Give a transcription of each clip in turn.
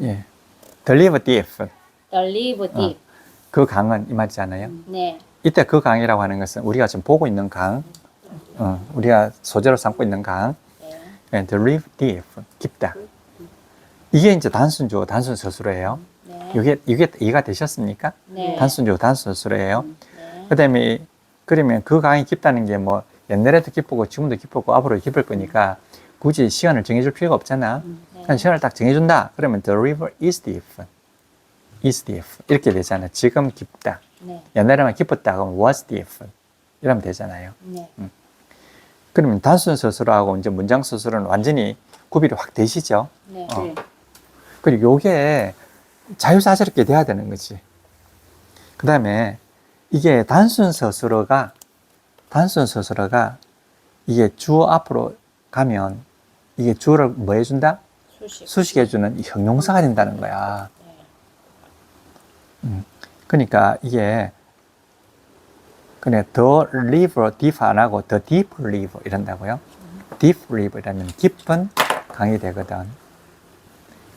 예. deliver thief. derivative. 그 강은 이 말이잖아요. 네. 이때 그 강이라고 하는 것은 우리가 지금 보고 있는 강, 우리가 소재로 삼고 있는 강, 네. deliver thief, 깊다. 이게 이제 단순주어, 단순서술어예요. 네. 이게 이해가 되셨습니까? 네. 단순주어, 단순서술어예요. 네. 그다음에 그러면 그 강이 깊다는 게 뭐 옛날에도 깊고 지금도 깊고 앞으로도 깊을 거니까 굳이 시간을 정해줄 필요가 없잖아. 네. 그냥 시간을 딱 정해준다. 그러면 the river is deep, is deep 이렇게 되잖아. 지금 깊다. 네. 옛날에만 깊었다 그러면 was deep 이러면 되잖아요. 네. 그러면 단순 서술하고 이제 문장 서술은 완전히 구별이 확 되시죠. 네. 그리고 요게 자유자재롭게 돼야 되는 거지. 그 다음에 이게 단순 서술어가 이게 주어 앞으로 가면 이게 주어를 뭐 해준다? 수식. 수식해주는 이 형용사가 된다는 거야. 그러니까 이게 그냥 the river deep 안 하고 the deep river 이런다고요. deep river라는 깊은 강이 되거든.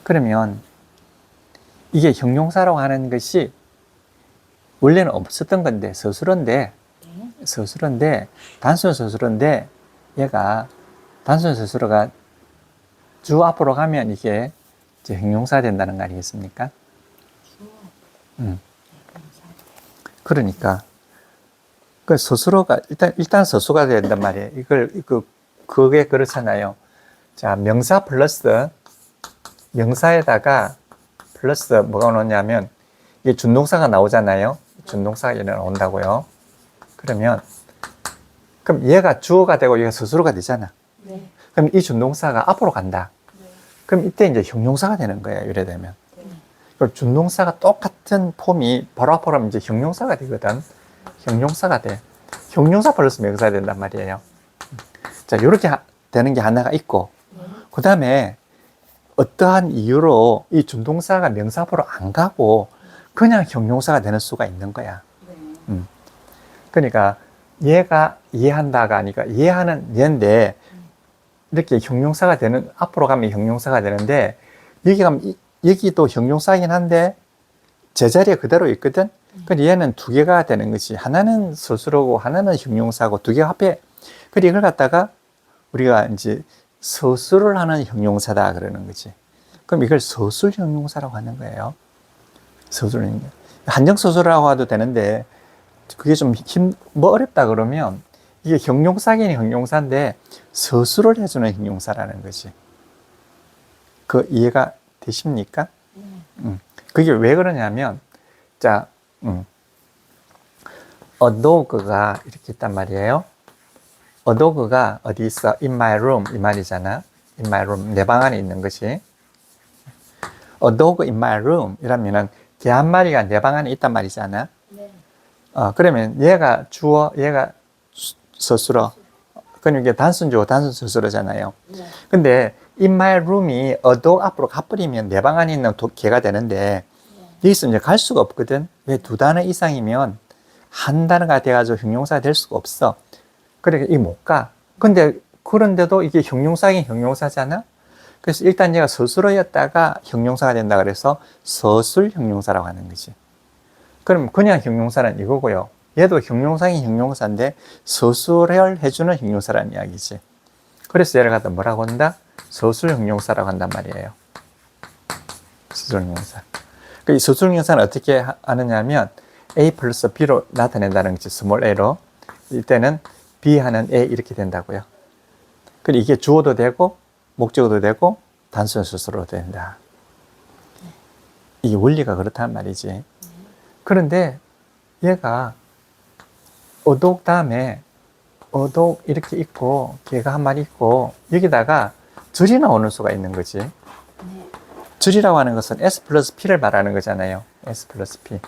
그러면 이게 형용사라고 하는 것이 원래는 없었던 건데 서술어인데 단순 서술어인데 얘가 단순 서술어가 주 앞으로 가면 이게 이제 형용사 된다는 거 아니겠습니까? 그러니까 그 서술어가 일단 서술어가 된단 말이에요. 그게 그렇잖아요. 자, 명사 플러스 명사에다가 플러스 뭐가 나오냐면 이게 준동사가 나오잖아요. 준동사가 얘는 나온다고요. 그럼 얘가 주어가 되고 얘가 서술어가 되잖아. 네. 그럼 이 준동사가 앞으로 간다. 그럼 이때 이제 형용사가 되는 거예요. 이래 되면. 그럼 준동사가 똑같은 폼이 바로 앞으로 하면 이제 형용사가 되거든. 형용사가 돼. 형용사 플러스 명사가 된단 말이에요. 자, 이렇게 되는 게 하나가 있고, 그 다음에 어떠한 이유로 이 준동사가 명사 앞으로 안 가고 그냥 형용사가 되는 수가 있는 거야. 그러니까 얘가 이해한다가 아니라 이해하는 얘인데 이렇게 형용사가 되는, 앞으로 가면 형용사가 되는데 여기 가면 여기도 형용사이긴 한데 제자리에 그대로 있거든. 근데 얘는 두 개가 되는 것이 하나는 서술어고 하나는 형용사고 두 개가 합해. 그리고 이걸 갖다가 우리가 이제 서술을 하는 형용사다 그러는 거지. 그럼 이걸 서술 형용사라고 하는 거예요. 서술 형용사. 한정 서술이라고 해도 되는데 그게 좀 어렵다 그러면 이게 형용사긴 형용사인데 서술을 해주는 형용사라는 거지. 그 이해가 되십니까? 그게 왜 그러냐면, 자, a dog가 이렇게 있단 말이에요. a dog가 어디 있어? in my room 이 말이잖아. in my room 내 방 안에 있는 것이. a dog in my room 이라면은 개 한 마리가 내 방 안에 있단 말이잖아. 네. 그러면 얘가 주어, 얘가 서술어. 그럼 이게 단순주어, 단순 서술어잖아요. 네. 근데 in my room이 a dog 앞으로 가버리면 내 방 안에 있는 개가 되는데 여기서 이제 갈 수가 없거든. 왜 두 단어 이상이면 한 단어가 돼가지고 형용사가 될 수가 없어. 그러니까 이게 못 가. 그런데도 이게 형용사긴 형용사잖아. 그래서 일단 얘가 서술어였다가 형용사가 된다 그래서 서술 형용사라고 하는 거지. 그럼 그냥 형용사는 이거고요. 얘도 형용사긴 형용사인데 서술을 해주는 형용사라는 이야기지. 그래서 얘를 갖다 뭐라고 한다? 서술 형용사라고 한단 말이에요. 서술 형용사. 이 서술 형용사는 어떻게 하느냐 하면 A 플러스 B로 나타낸다는 거지. 스몰 a로. 이때는 B 하는 A 이렇게 된다고요. 그리고 이게 주어도 되고 목적어도 되고 단순 수수로도 된다. 이게 원리가 그렇단 말이지. 그런데 얘가 어독 다음에 어독 이렇게 있고 개가 한 마리 있고 여기다가 줄이 나오는 수가 있는 거지. 줄이라고 하는 것은 S 플러스 P를 말하는 거잖아요. S 플러스 P.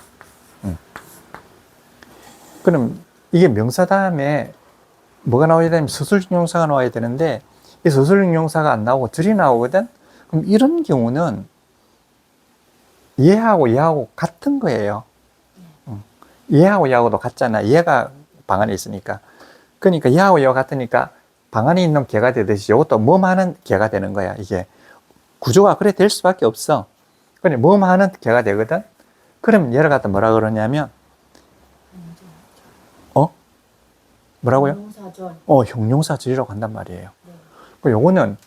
그럼 이게 명사 다음에 뭐가 나와야 되냐면 서술형용사가 나와야 되는데 이 서술형용사가 안 나오고 줄이 나오거든. 그럼 이런 경우는 얘하고 같은 거예요. 얘하고 같잖아. 얘가 방 안에 있으니까. 그러니까 얘하고 얘가 같으니까 방 안에 있는 개가 되듯이 이것도 뭐만한 개가 되는 거야. 이게 구조가 그래 될 수밖에 없어. 그러니 뭐뭐 하는 개가 되거든. 그러면 얘를 갖다 뭐라 그러냐면 뭐라고요? 형용사절. 형용사절이라고 한단 말이에요. 네. 그 요거는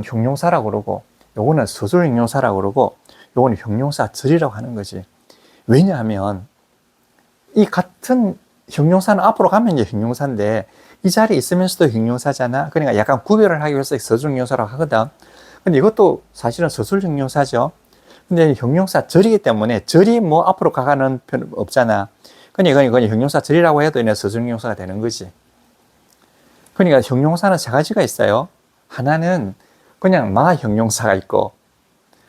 형용사라고 그러고, 요거는 서술 형용사라고 그러고, 요거는 형용사절이라고 하는 거지. 왜냐하면 이 같은 형용사는 앞으로 가면 이제 형용사인데 이 자리에 있으면서도 형용사잖아. 그러니까 약간 구별을 하기 위해서 서술 형용사라고 하거든. 근데 이것도 사실은 서술 형용사죠. 근데 형용사 절이기 때문에 절이 뭐 앞으로 가가는 편 없잖아. 그러니까 이건 형용사 절이라고 해도 그냥 서술 형용사가 되는 거지. 그러니까 형용사는 세 가지가 있어요. 하나는 그냥 마 형용사가 있고,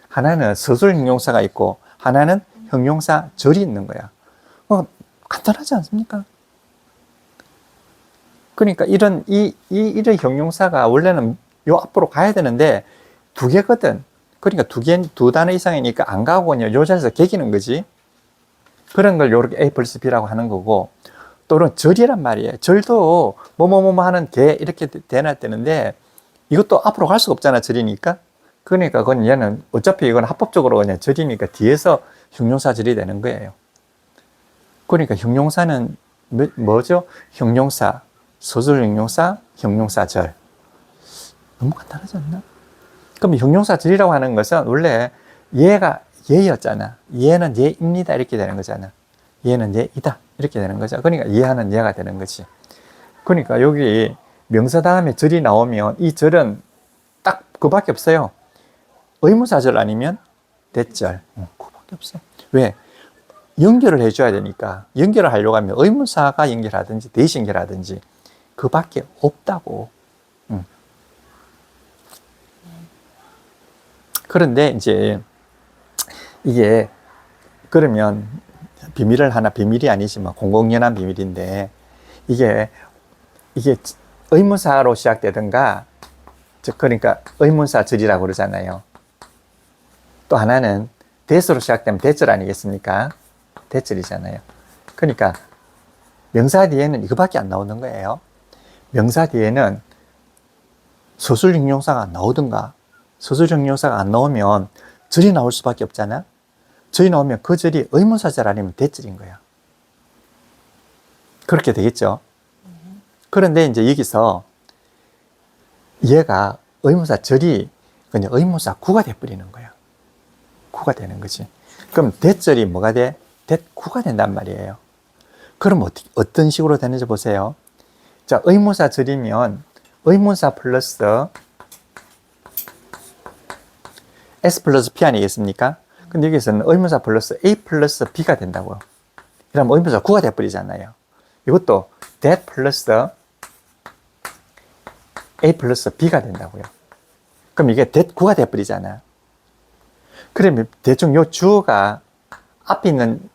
하나는 서술 형용사가 있고, 하나는 형용사 절이 있는 거야. 간단하지 않습니까? 그러니까 이런 형용사가 원래는 요 앞으로 가야 되는데 두 개거든. 그러니까 두 단어 이상이니까 안 가고 그냥 요 자리에서 개기는 거지. 그런 걸 요렇게 A 플러스 B라고 하는 거고, 또는 절이란 말이에요. 절도 뭐뭐뭐 하는 개 이렇게 대놔야 되는데 이것도 앞으로 갈 수가 없잖아, 절이니까. 그러니까 그건 얘는 어차피 이건 합법적으로 그냥 절이니까 뒤에서 형용사 절이 되는 거예요. 그러니까 형용사는 뭐죠? 형용사, 서술 형용사, 형용사절. 너무 간단하지 않나? 그럼 형용사절이라고 하는 것은 원래 얘가 얘였잖아. 얘는 얘입니다. 이렇게 되는 거잖아. 얘는 얘이다. 이렇게 되는 거죠. 그러니까 얘하는 얘가 되는 거지. 그러니까 여기 명사 다음에 절이 나오면 이 절은 딱 그밖에 없어요. 의문사절 아니면 대절. 그밖에 없어. 왜? 연결을 해줘야 되니까. 연결을 하려고 하면 의문사가 연결하든지 대시 연결하든지 그밖에 없다고. 그런데 이제 이게 그러면 비밀이 아니지만 공공연한 비밀인데 이게 의문사로 시작되든가, 그러니까 의문사절이라고 그러잖아요. 또 하나는 대수로 시작되면 대절 아니겠습니까? 대절이잖아요. 그러니까 명사 뒤에는 이거밖에 안 나오는 거예요. 명사 뒤에는 서술 형용사가 나오든가, 서술 형용사가 안 나오면 절이 나올 수밖에 없잖아. 절이 나오면 그 절이 의문사절 아니면 대절인 거야. 그렇게 되겠죠. 그런데 이제 여기서 얘가 의문사 절이 그냥 의문사 구가 돼버리는 거야. 구가 되는 거지. 그럼 대절이 뭐가 돼? 대구가 된단 말이에요. 그럼 어떤 식으로 되는지 보세요. 자, 의문사 절이면 의문사 플러스 S 플러스 P 아니겠습니까? 근데 여기서는 의문사 플러스 A 플러스 B가 된다고요. 그럼 의문사 구가 돼버리잖아요. 이것도 that 플러스 A 플러스 B가 된다고요. 그럼 이게 that 구가 돼버리잖아. 그러면 대충 요 주어가 앞에 있는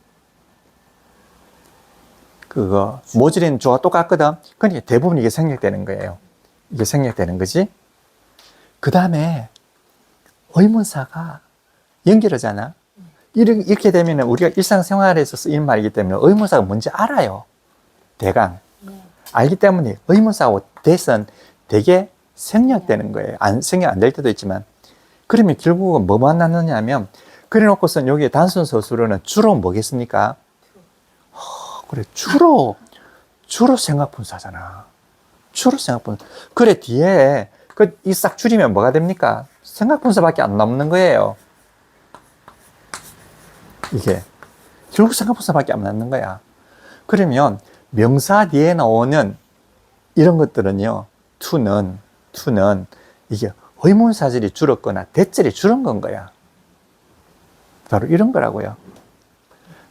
모듈인 주어가 똑같거든. 그러니까 대부분 이게 생략되는 거예요. 이게 생략되는 거지. 그 다음에 의문사가 연결하잖아. 이렇게 되면 우리가 일상생활에서 쓰이는 말이기 때문에 의문사가 뭔지 알아요. 대강. 알기 때문에 의문사하고 that은 되게 생략되는 거예요. 생략 안 될 때도 있지만. 그러면 결국은 뭐만 남느냐 하면, 그래 놓고선 여기 단순 서술어는 주로 뭐겠습니까? 그래, 주로 생각분사잖아. 주로 생각분사. 그래, 뒤에 이 싹 줄이면 뭐가 됩니까? 생각분사밖에 안 남는 거예요. 이게. 결국 생각분사밖에 안 남는 거야. 그러면 명사 뒤에 나오는 이런 것들은요, to는 이게 의문사절이 줄었거나 대절이 줄은 건 거야. 바로 이런 거라고요.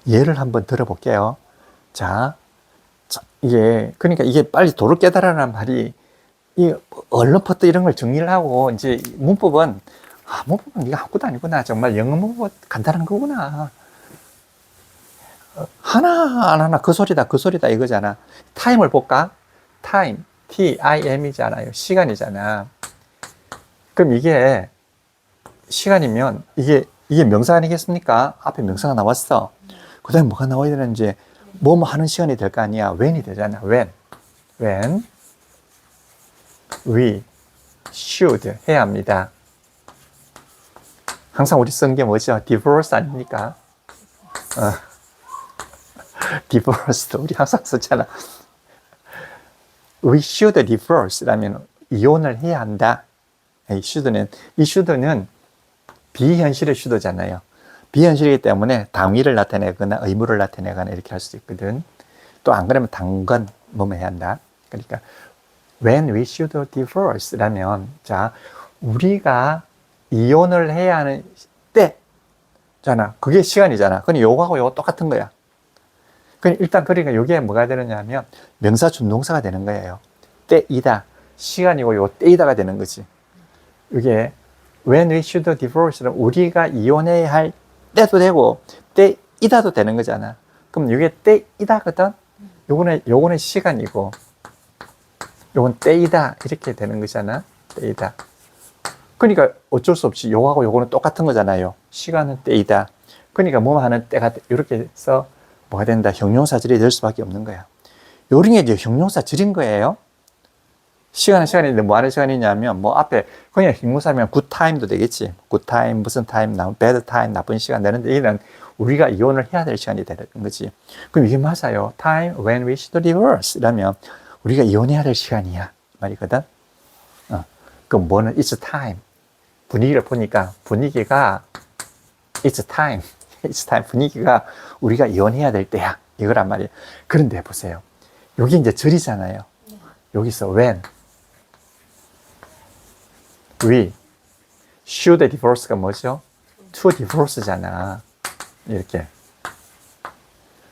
예를 한번 들어볼게요. 자, 그러니까 이게 빨리 도를 깨달으라는 말이, 얼른부터 이런 걸 정리를 하고, 이제 문법은 네가 아무것도 아니구나. 정말 영어 문법 간단한 거구나. 하나, 그 소리다 이거잖아. 타임을 볼까? 타임, T-I-M이잖아요. 시간이잖아. 그럼 이게 시간이면 이게 명사 아니겠습니까? 앞에 명사가 나왔어. 그 다음에 뭐가 나와야 되는지, 뭐뭐 하는 시간이 될 거 아니야. when이 되잖아. when we should 해야 합니다. 항상 우리 쓰는 게 뭐죠? divorce 아닙니까? divorce 우리 항상 쓰잖아. We should divorce라면 이혼을 해야 한다. 이 should는 비현실의 should잖아요. 비현실이기 때문에 당위를 나타내거나 의무를 나타내거나 이렇게 할 수 있거든. 또 안 그러면 당건 뭐뭐 해야 한다. 그러니까 when we should divorce라면 자 우리가 이혼을 해야 하는 때잖아. 그게 시간이잖아. 그럼 요거하고 요거 똑같은 거야. 일단 그러니까 이게 뭐가 되느냐면 명사 준동사가 되는 거예요. 때이다. 시간이고 요 때이다가 되는 거지. 이게 when we should divorce는 우리가 이혼해야 할 때도 되고 때이다도 되는 거잖아. 그럼 이게 때이다거든. 요거는 시간이고 요건 때이다 이렇게 되는 거잖아. 때이다. 그러니까 어쩔 수 없이 요거하고 요거는 똑같은 거잖아요. 시간은 때이다. 그러니까 뭐 하는 때가 이렇게 해서 뭐가 된다? 형용사절이 될 수밖에 없는 거야. 요런 게 이제 형용사절인 거예요. 시간은 시간인데 뭐 하는 시간이냐면 뭐 앞에 그냥 형용사면 good time도 되겠지. good time, 무슨 time, bad time, 나쁜 시간 되는데 이는 우리가 이혼을 해야 될 시간이 되는 거지. 그럼 이게 맞아요. time when we should divorce 이라면 우리가 이혼해야 될 시간이야 말이거든. 그럼 뭐는 it's time. 분위기를 보니까 분위기가 it's time. it's time. 분위기가 우리가 이혼해야 될 때야. 이거란 말이에요. 그런데 보세요. 여기 이제 절이잖아요. 여기서 when we should divorce가 뭐죠? to divorce잖아. 이렇게.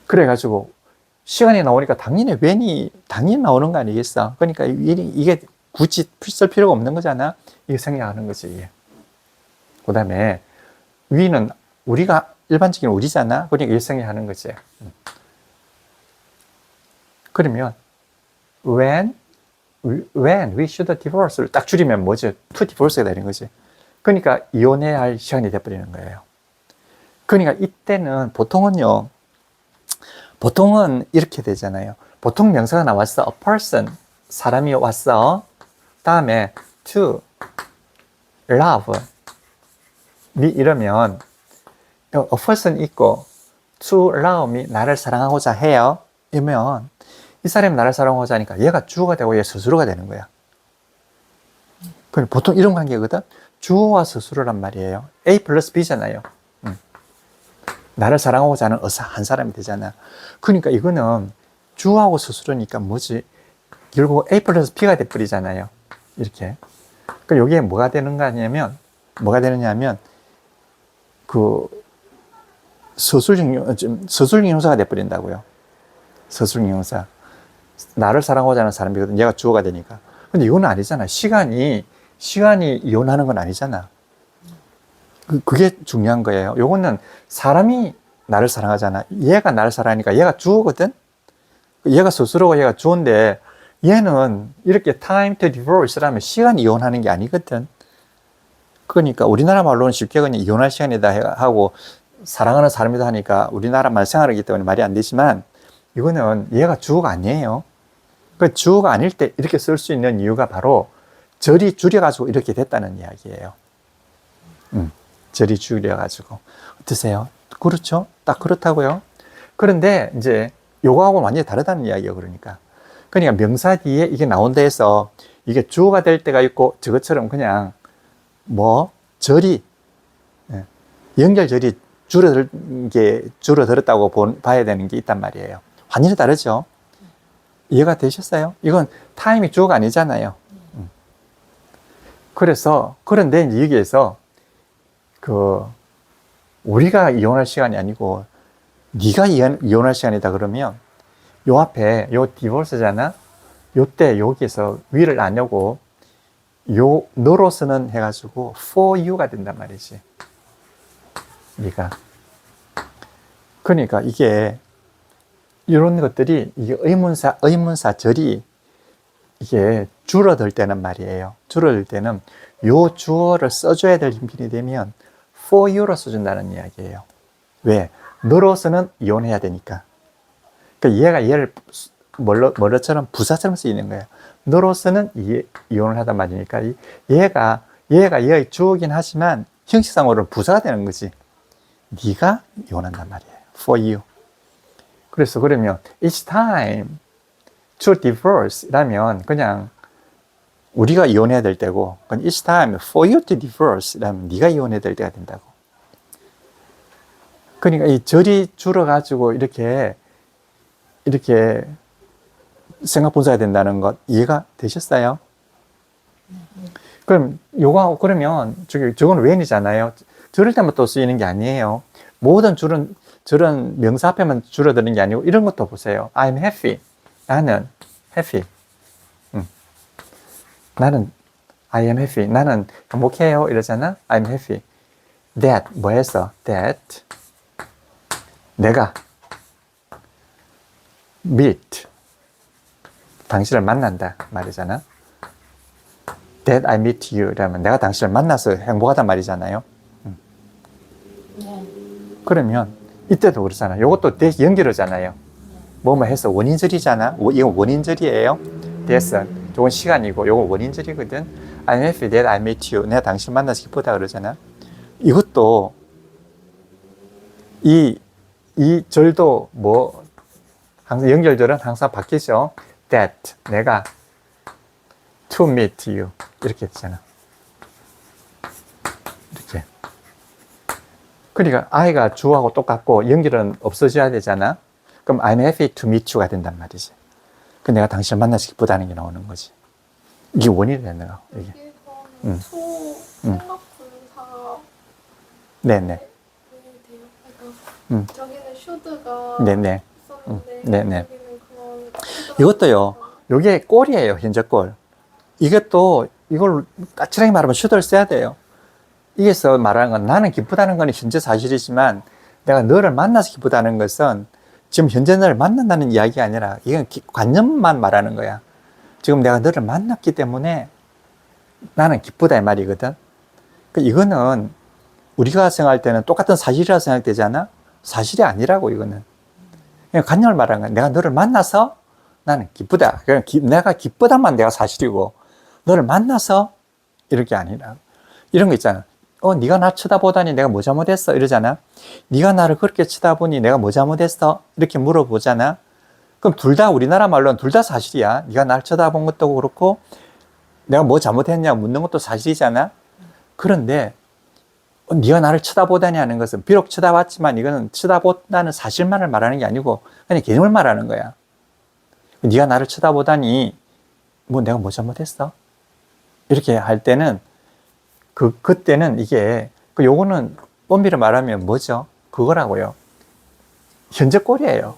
그래가지고 시간이 나오니까 당연히 when이 당연히 나오는 거 아니겠어? 그러니까 이게 굳이 쓸 필요가 없는 거잖아. 이게 생략하는 거지. 이게. 그 다음에 we는 우리가 일반적인 우리잖아. 그러니까 이게 생략하는 거지. 그러면 when we should divorce를 딱 줄이면 뭐죠? to divorce가 되는 거지. 그러니까 이혼해야 할 시간이 돼버리는 거예요. 그러니까 이때는 보통은 이렇게 되잖아요. 보통 명사가 나왔어. a person, 사람이 왔어. 다음에 to love, me 이러면 a person 있고 to love me, 나를 사랑하고자 해요. 이러면 이 사람이 나를 사랑하고자 하니까 얘가 주어가 되고 얘 스스로가 되는 거야. 보통 이런 관계거든. 주어와 스스로란 말이에요. A 플러스 B잖아요. 나를 사랑하고자 하는 한 사람이 되잖아. 그러니까 이거는 주어하고 스스로니까 뭐지? 결국 A 플러스 B가 돼버리잖아요. 이렇게. 그러니까 여기에 뭐가 되느냐면 그 서술형용사가 돼버린다고요. 서술형용사. 나를 사랑하고자 하는 사람이거든. 얘가 주어가 되니까. 근데 이건 아니잖아. 시간이 이혼하는 건 아니잖아. 그게 중요한 거예요. 요거는 사람이 나를 사랑하잖아. 얘가 나를 사랑하니까 얘가 주어거든. 얘가 스스로가 얘가 주어인데 얘는 이렇게 time to divorce라면 시간 이혼하는 게 아니거든. 그러니까 우리나라 말로는 쉽게 그냥 이혼할 시간이다 하고 사랑하는 사람이다 하니까 우리나라 말 생활하기 때문에 말이 안 되지만 이거는 얘가 주어가 아니에요. 그 주어가 아닐 때 이렇게 쓸 수 있는 이유가 바로 절이 줄여가지고 이렇게 됐다는 이야기예요. 절이 줄여가지고. 어떠세요? 그렇죠? 딱 그렇다고요. 그런데 이제 요거하고는 완전히 다르다는 이야기예요. 그러니까 명사 뒤에 이게 나온다 해서 이게 주어가 될 때가 있고 저것처럼 그냥 절이 연결절이 줄어들었다고 봐야 되는 게 있단 말이에요. 완전히 다르죠. 이해가 되셨어요? 이건 타임이 주어가 아니잖아요. 그런데 이제 여기에서 우리가 이혼할 시간이 아니고 네가 이혼할 시간이다 그러면 요 앞에 요 디보스잖아. 요때 여기서 위를 안 하고 요 너로서는 해가지고 for you가 된단 말이지. 네가. 그러니까 이게 이런 것들이 이게 의문사절이 이게 줄어들 때는 말이에요. 줄어들 때는 요 주어를 써줘야 될 형편이 되면 for you로 써준다는 이야기예요. 왜? 너로서는 이혼해야 되니까. 그러니까 얘를 뭐처럼 부사처럼 쓰이는 거예요. 너로서는 이혼을 하단 말이니까 얘가 얘의 주어긴 하지만 형식상으로는 부사가 되는 거지. 네가 이혼한단 말이에요. For you. 그래서 그러면 each time to divorce 라면 그냥 우리가 이혼해야 될 때고, 그건 each time for you to divorce 라면 네가 이혼해야 될 때가 된다고. 그러니까 이 절이 줄어가지고 이렇게 생각 분사가 된다는 것 이해가 되셨어요? 그럼 요거 그러면 저건 when이잖아요. 저럴 때만 또 쓰이는 게 아니에요. 모든 저런 명사 앞에만 줄어드는 게 아니고 이런 것도 보세요. I'm happy. 나는 happy. 나는 I am happy. 나는 행복해요. 이러잖아. I'm happy. That 뭐 했어? That 내가 meet 당신을 만난다 말이잖아. That I meet you 라면 내가 당신을 만나서 행복하단 말이잖아요. 네. 그러면 이때도 그렇잖아. 요것도 that 연결하잖아요. 뭐뭐 해서 원인절이잖아. 이건 원인절이에요. that은 요건 시간이고 요건 원인절이거든. I'm happy that I meet you. 내가 당신 만나서 기쁘다 그러잖아. 이것도 이 절도 뭐 항상 연결절은 항상 바뀌죠. That 내가 to meet you 이렇게 되잖아. 이렇게. 그러니까 I가 주어하고 똑같고 연결은 없어져야 되잖아. 그럼 I'm happy to meet you가 된단 말이지. 그 내가 당신을 만나서 기쁘다는 게 나오는 거지. 이게 원인이 되는 거야. 이게. 여기서는 생각 분사 네네. 돼요. 음. 그러니까 저기는 should가 네네. 있었는데 네네. 여기는 그건 이것도요. 요게 꼴이에요. 현재 꼴. 이것도 이걸 까칠하게 말하면 should를 써야 돼요. 이게서 말하는 건 나는 기쁘다는 건 현재 사실이지만 내가 너를 만나서 기쁘다는 것은 지금 현재 너를 만난다는 이야기가 아니라 이건 관념만 말하는 거야. 지금 내가 너를 만났기 때문에 나는 기쁘다 이 말이거든. 이거는 우리가 생각할 때는 똑같은 사실이라 생각되잖아. 사실이 아니라고 이거는. 그냥 관념을 말하는 거야. 내가 너를 만나서 나는 기쁘다. 그냥 내가 기쁘다만 내가 사실이고 너를 만나서 이렇게 아니라 이런 거 있잖아. 네가 나 쳐다보다니 내가 뭐 잘못했어? 이러잖아. 네가 나를 그렇게 쳐다보니 내가 뭐 잘못했어? 이렇게 물어보잖아. 그럼 둘 다 우리나라 말로는 둘 다 사실이야. 네가 나를 쳐다본 것도 그렇고 내가 뭐 잘못했냐 묻는 것도 사실이잖아. 그런데 네가 나를 쳐다보다니 하는 것은 비록 쳐다봤지만 이거는 쳐다본다는 사실만을 말하는 게 아니고 그냥 개념을 말하는 거야. 네가 나를 쳐다보다니 뭐 내가 뭐 잘못했어? 이렇게 할 때는 그때는 이게 요거는 엄밀히 말하면 뭐죠? 그거라고요. 현재 꼴이에요.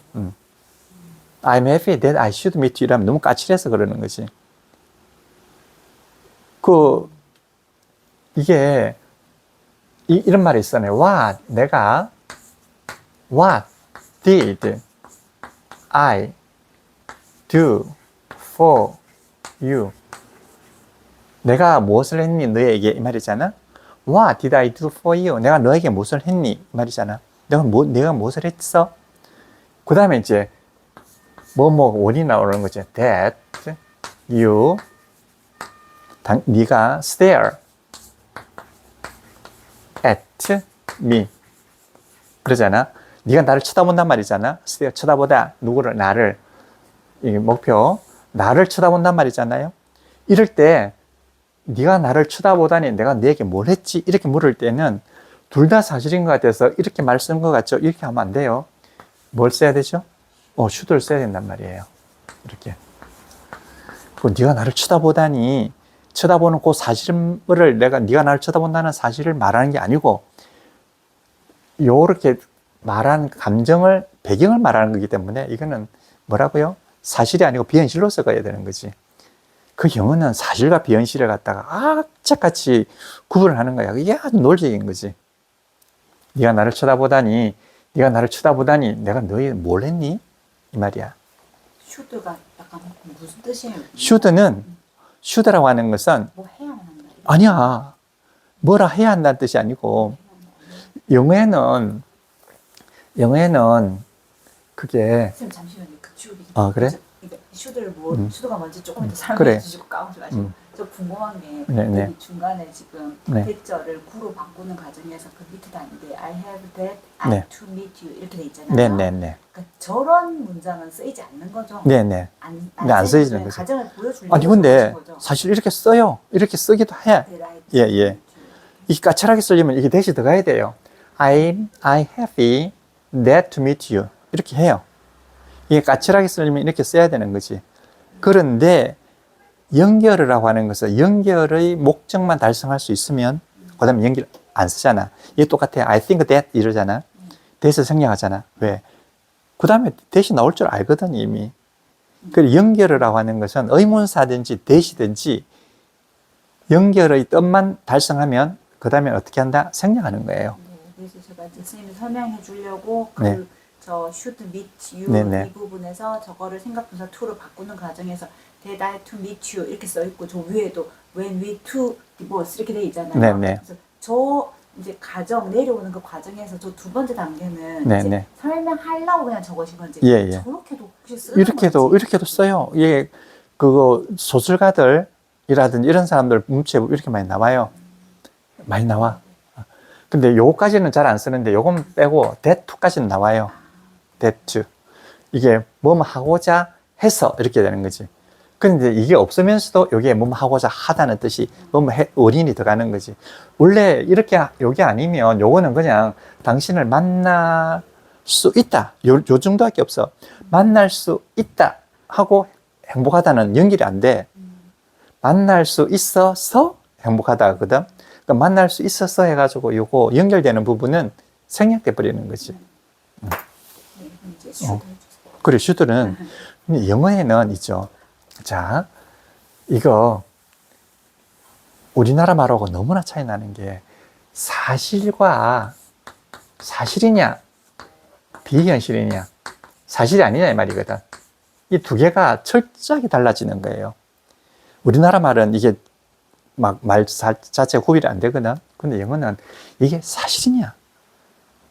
I'm happy that I should meet you 이라면 너무 까칠해서 그러는 거지. 이게 이런 말이 있잖아요. What did I do for you? 내가 무엇을 했니? 너에게 이 말이잖아. What did I do for you? 내가 너에게 무엇을 했니? 이 말이잖아. 내가 무엇을 했어? 그 다음에 이제 원이 나오는 거지. That you 네가 stare at me 그러잖아. 네가 나를 쳐다본단 말이잖아. stare 쳐다보다 누구를 나를 이 목표 나를 쳐다본단 말이잖아요. 이럴 때 네가 나를 쳐다보다니 내가 너에게 뭘 했지? 이렇게 물을 때는 둘 다 사실인 것 같아서 이렇게 말 쓰는 것 같죠? 이렇게 하면 안 돼요. 뭘 써야 되죠? should를 써야 된단 말이에요. 이렇게. 네가 나를 쳐다보다니 쳐다보는 그 사실을 네가 나를 쳐다본다는 사실을 말하는 게 아니고 요렇게 말한 감정을 배경을 말하는 거기 때문에 이거는 뭐라고요? 사실이 아니고 비현실로 써가야 되는 거지. 그 영어는 사실과 비현실을 갖다가 악착같이 구분을 하는 거야. 이게 아주 논리적인 거지. 네가 나를 쳐다보다니 내가 너희 뭘 했니? 이 말이야. should가 약간 무슨 뜻이에요? should라고 하는 것은 뭐 해야만 한다. 아니야. 뭐라 해야 한다는 뜻이 아니고 영어에는 그게 선생님 잠시만요. 그 주기. 그래? should를 should가 뭔지 조금 더 그래. 설명해 주시고 까먹지 마시고 저 궁금한 게 네. 여기 중간에 지금 네. 대절을 구로 바꾸는 과정에서 그 밑에 다는데 I have that, I 네. to meet you 이렇게 돼 있잖아요. 네네네. 그러니까 저런 문장은 쓰이지 않는 거죠? 네네. 네, 안 쓰이는 거죠. 과정을 보여주려고 아니, 근데 거죠? 사실 이렇게 써요. 이렇게 쓰기도 해. That I 예, to 예. meet you. 이게 까칠하게 쓰려면 이게 대시 들어가야 돼요. I happy that to meet you. 이렇게 해요. 이게 까칠하게 쓰려면 이렇게 써야 되는 거지. 그런데 연결을 하고 하는 것은 연결의 목적만 달성할 수 있으면 그 다음에 연결 안 쓰잖아. 이게 똑같아. I think that 이러잖아. 대서 생략하잖아. 왜? 그 다음에 대시 나올 줄 알거든 이미. 그리고 연결을 하고 하는 것은 의문사든지 대시든지 연결의 뜻만 달성하면 그 다음에 어떻게 한다? 생략하는 거예요. 네, 그래서 제가 이제 선생님이 설명해 주려고 네. 저 should meet you 네네. 이 부분에서 저거를 생각분사 to로 바꾸는 과정에서 that I to meet you 이렇게 써 있고 저 위에도 when we to divorce 이렇게 돼 있잖아요. 네네. 그래서 저 이제 과정 내려오는 그 과정에서 저 두 번째 단계는 네네. 이제 설명하려고 그냥 적으신 건지 예, 예. 저렇게도 혹시 쓰는 이렇게도 써요. 이게 그거 소설가들이라든지 이런 사람들 문체에 이렇게 많이 나와요. 많이 나와. 근데 요거까지는 잘 안 쓰는데 요건 빼고 that to까지는 나와요. that to. 이게 뭐뭐 하고자 해서 이렇게 되는 거지. 근데 이게 없으면서도 여기에 뭐뭐 하고자 하다는 뜻이 뭐뭐 원인이 들어가는 거지. 원래 이렇게 요게 아니면 요거는 그냥 당신을 만날 수 있다. 요 정도밖에 없어. 만날 수 있다 하고 행복하다는 연결이 안 돼. 만날 수 있어서 행복하다 하거든. 그러니까 만날 수 있어서 해가지고 요거 연결되는 부분은 생략돼 버리는 거지. 네, 이제 should 해주세요. 그래, 슈들은 영어에는 있죠. 자, 이거 우리나라 말하고 너무나 차이 나는 게 사실과 사실이냐 비현실이냐 사실이 아니냐 이 말이거든. 이 두 개가 철저하게 달라지는 거예요. 우리나라 말은 이게 막 말 자체가 구별이 안 되거든. 근데 영어는 이게 사실이냐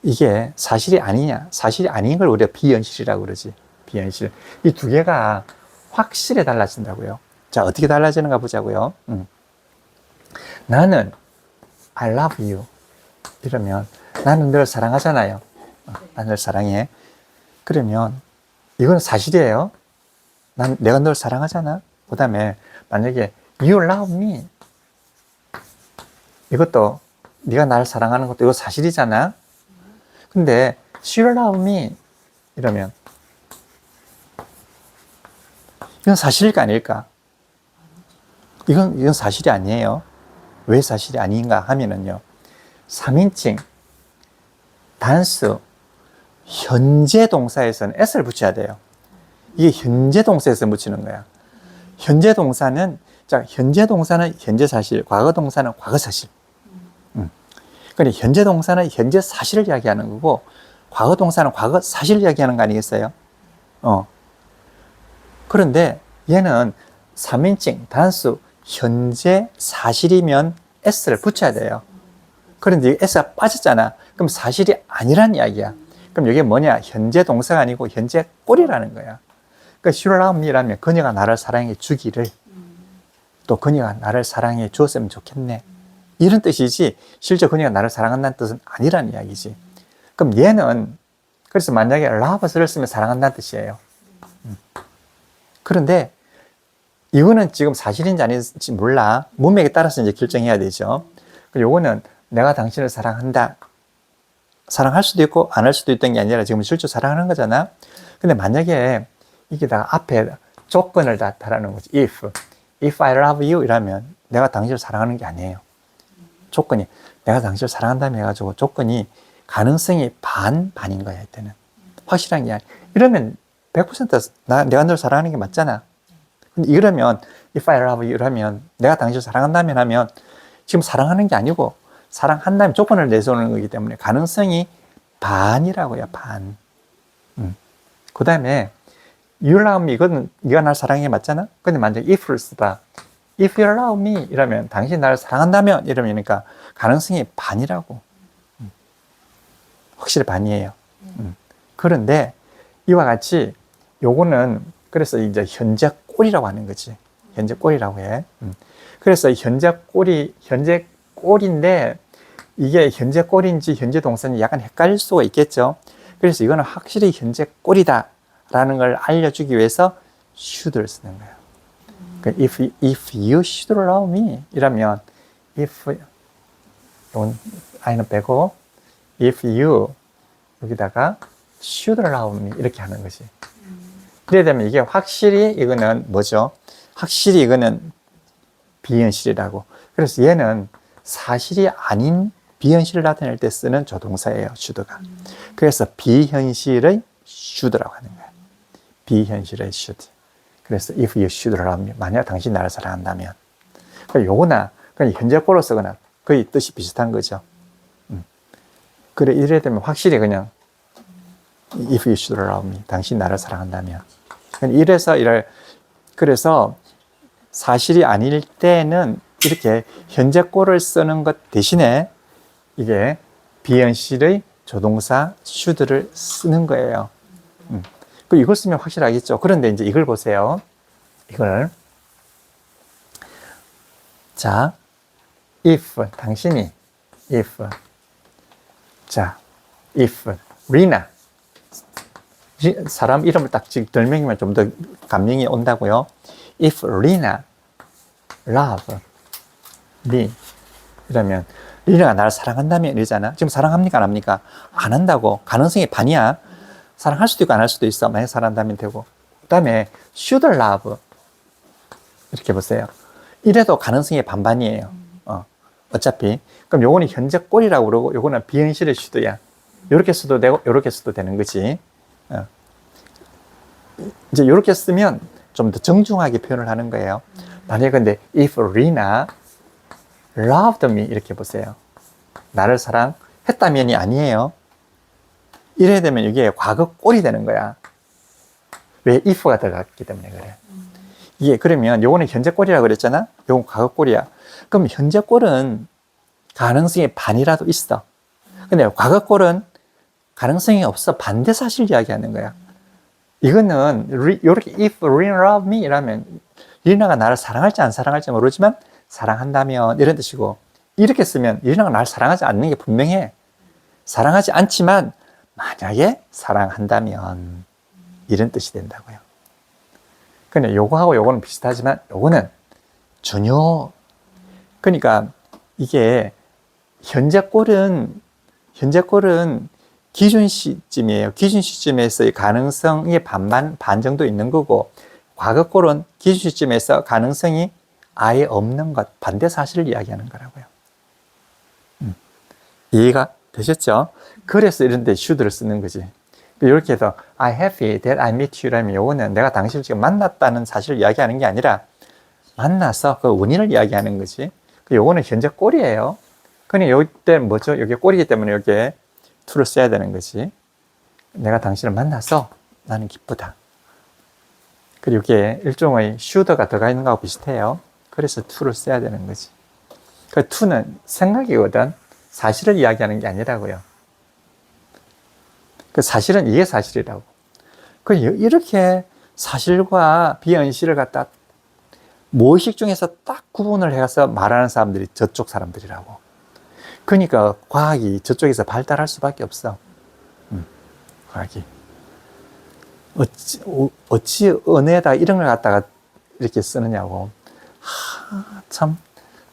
이게 사실이 아니냐 사실이 아닌 걸 우리가 비현실이라고 그러지. 비현실. 이 두 개가 확실히 달라진다고요. 자, 어떻게 달라지는가 보자고요. 나는 I love you 이러면 나는 널 사랑하잖아요. 나는 널 사랑해. 그러면 이건 사실이에요. 내가 널 사랑하잖아. 그 다음에 만약에 you love me 이것도 네가 나를 사랑하는 것도 이거 사실이잖아. 근데 she love me 이러면 이건 사실일까 아닐까? 이건 사실이 아니에요. 왜 사실이 아닌가 하면은요. 3인칭, 단수, 현재 동사에서는 s를 붙여야 돼요. 이게 현재 동사에서 붙이는 거야. 현재 동사는 현재 사실, 과거 동사는 과거 사실. 그러니까 현재 동사는 현재 사실을 이야기하는 거고, 과거 동사는 과거 사실을 이야기하는 거 아니겠어요? 그런데 얘는 3인칭, 단수, 현재 사실이면 s를 붙여야 돼요. 그런데 s가 빠졌잖아. 그럼 사실이 아니란 이야기야. 그럼 이게 뭐냐? 현재 동사가 아니고 현재 꼴이라는 거야. 그러니까 she loved me라면 그녀가 나를 사랑해 주기를, 또 그녀가 나를 사랑해 주었으면 좋겠네. 이런 뜻이지 실제 그녀가 나를 사랑한다는 뜻은 아니라는 이야기지. 그럼 얘는 그래서 만약에 love를 쓰면 사랑한다는 뜻이에요. 그런데 이거는 지금 사실인지 아닌지 몰라. 문맥에 따라서 이제 결정해야 되죠. 요거는 내가 당신을 사랑한다. 사랑할 수도 있고 안 할 수도 있던 게 아니라 지금 실제 사랑하는 거잖아. 근데 만약에 이게 다 앞에 조건을 다 달아놓은 거지. If I love you 이라면 내가 당신을 사랑하는 게 아니에요. 조건이 내가 당신을 사랑한다며 해가지고 조건이 가능성이 반인 거야. 이때는 확실한 게 아니야. 이러면 100% 내가 널 사랑하는 게 맞잖아. 근데 이러면 if I love you 이러면 내가 당신을 사랑한다면 하면 지금 사랑하는 게 아니고 사랑한다면 조건을 내세우는 거기 때문에 가능성이 반이라고요. 반. 그 다음에 you love me 이거는 네가 날 사랑해 맞잖아. 근데 만약에 if를 쓰다. If you love me 이러면 당신이 나를 사랑한다면 이러니까 가능성이 반이라고. 확실히 반이에요. 그런데 이와 같이 요거는 그래서 이제 현재 꼴이라고 하는 거지. 현재 꼴이라고 해. 그래서 현재 꼴인데 이게 현재 꼴인지 현재 동사인지 약간 헷갈릴 수가 있겠죠. 그래서 이거는 확실히 현재 꼴이다라는 걸 알려주기 위해서 should를 쓰는 거예요. 그러니까 if you should love me 이라면 if 이건 I는 빼고 if you 여기다가 should love me 이렇게 하는 거지. 그래야 되면 이게 확실히 이거는 뭐죠? 확실히 이거는 비현실이라고. 그래서 얘는 사실이 아닌 비현실을 나타낼 때 쓰는 조동사예요, should가. 그래서 비현실의 should라고 하는 거예요. 비현실의 should. 그래서 if you should love me, 만약 당신이 나를 사랑한다면. 그러니까 요거나 그냥 현재꼴로 쓰거나 거의 뜻이 비슷한 거죠. 그래 이래야 되면 확실히 그냥 if you should love me, 당신이 나를 사랑한다면. 이래서 그래서 사실이 아닐 때는 이렇게 현재꼴을 쓰는 것 대신에 이게 비현실의 조동사 should를 쓰는 거예요. 그리고 이걸 쓰면 확실하겠죠. 그런데 이제 이걸 보세요. 이걸. 자, if, 당신이, if. 자, if, 리나. 사람 이름을 딱 덜명이면 좀 더 감명이 온다고요. If Lina love me 이러면 리나가 나를 사랑한다면 이러잖아. 지금 사랑합니까 안 합니까? 안 한다고. 가능성이 반이야. 사랑할 수도 있고 안 할 수도 있어. 만약 사랑한다면 되고. 그 다음에 should love 이렇게 보세요. 이래도 가능성이 반반이에요. 어차피. 그럼 요거는 현재 꼴이라고 그러고 요거는 비현실의 should야. 요렇게 써도 되고 요렇게 써도 되는 거지. 이제 이렇게 쓰면 좀 더 정중하게 표현을 하는 거예요. 만약에 근데 if Lina loved me 이렇게 보세요. 나를 사랑했다면이 아니에요. 이래야 되면 이게 과거 꼴이 되는 거야. 왜 if가 들어갔기 때문에 그래. 이게 그러면 요거는 현재 꼴이라고 그랬잖아. 요건 과거 꼴이야. 그럼 현재 꼴은 가능성이 반이라도 있어. 근데 과거 꼴은 가능성이 없어. 반대 사실 이야기하는 거야. 이거는 이렇게 if Lina love me 이라면 리나가 나를 사랑할지 안 사랑할지 모르지만 사랑한다면 이런 뜻이고, 이렇게 쓰면 리나가 나를 사랑하지 않는 게 분명해. 사랑하지 않지만 만약에 사랑한다면 이런 뜻이 된다고요. 근데 요거하고 요거는 비슷하지만 요거는 전혀, 그러니까 이게 현재 꼴은 기준 시점이에요. 기준 시점에서의 가능성이 반 정도 있는 거고, 과거 꼴은 기준 시점에서 가능성이 아예 없는 것, 반대 사실을 이야기하는 거라고요. 이해가 되셨죠? 그래서 이런 데 should를 쓰는 거지. 이렇게 해서 I'm happy that I met you라면 요거는 내가 당신을 지금 만났다는 사실을 이야기하는 게 아니라 만나서 그 원인을 이야기하는 거지. 요거는 현재 꼴이에요. 근데 요때 뭐죠? 여기 꼴이기 때문에 여기에 to를 써야 되는 거지. 내가 당신을 만나서 나는 기쁘다. 그리고 이게 일종의 should가 들어가 있는 거하고 비슷해요. 그래서 to를 써야 되는 거지. 그 to는 생각이거든. 사실을 이야기하는 게 아니라고요. 그 사실은 이게 사실이라고. 그 이렇게 사실과 비현실을 갖다 무의식 중에서 딱 구분을 해서 말하는 사람들이 저쪽 사람들이라고. 그러니까 과학이 저쪽에서 발달할 수밖에 없어. 과학이. 어찌 은혜다 이런 걸 갖다가 이렇게 쓰느냐고. 참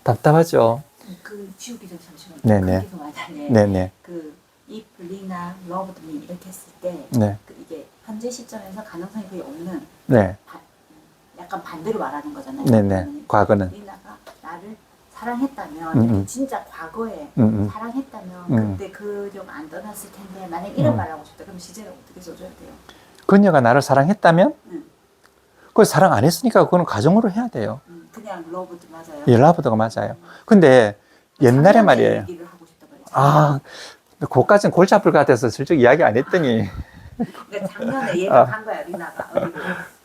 답답하죠. 그 지우기 전 잠시만요. 네네. 거기서 만약에 네네. 그 if Lina loved me 이렇게 했을 때 네. 그 이게 현재 시점에서 가능성이 거의 없는 네. 약간 반대로 말하는 거잖아요. 네네. 과거는. 리나가 나를 사랑했다면 진짜 과거에 사랑했다면 그때 그녀가 안 떠났을 텐데 만약 이런 말 하고 싶다 그럼 시제를 어떻게 써줘야 돼요? 그녀가 나를 사랑했다면? 그걸 사랑 안 했으니까 그거는 가정으로 해야 돼요. 그냥 러브도 맞아요. 예, 러브드가 맞아요. 근데 옛날에 말이에요. 얘기를 하고 싶단 말이죠. 아, 그까지는 골치 아플 것 같아서 슬쩍 이야기 안 했더니 그러니까 작년에 얘가 간 거야 리나가 어디로.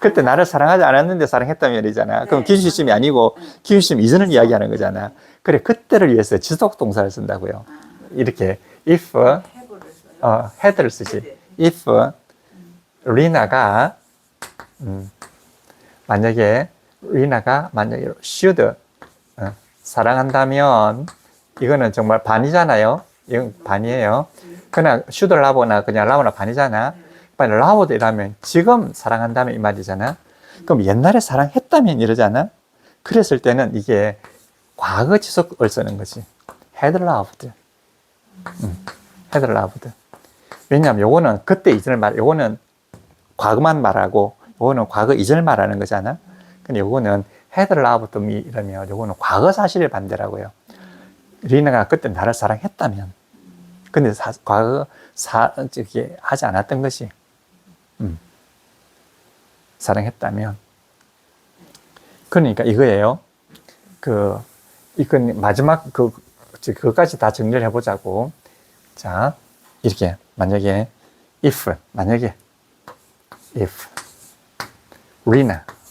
그때 나를 사랑하지 않았는데 사랑했다면 이잖아. 그럼 기준 시점이 아니고 기준 시점 이전을 이야기하는 거잖아. 그래, 그때를 위해서 지속 동사를 쓴다고요. 이렇게 if had를 쓰지. if 리나가 만약에 should 사랑한다면 이거는 정말 반이잖아요. 이건 반이에요. 그냥 should love나 그냥 love나 반이잖아. 빨리 loved 이라면 지금 사랑한다면 이 말이잖아. 그럼 옛날에 사랑했다면 이러잖아. 그랬을 때는 이게 과거 지속을 쓰는 거지. had loved. had loved. 왜냐하면 요거는 그때 이전을 요거는 과거만 말하고 요거는 과거 이전을 말하는 거잖아. 근데 요거는 had loved me 이러면 요거는 과거 사실의 반대라고요. 리나가 그때 나를 사랑했다면. 근데 과거 이렇게 하지 않았던 것이. 사랑했다면. 그러니까 이거예요. 이건 마지막 그거까지 다 정리를 해보자고. 자, 이렇게 만약에 if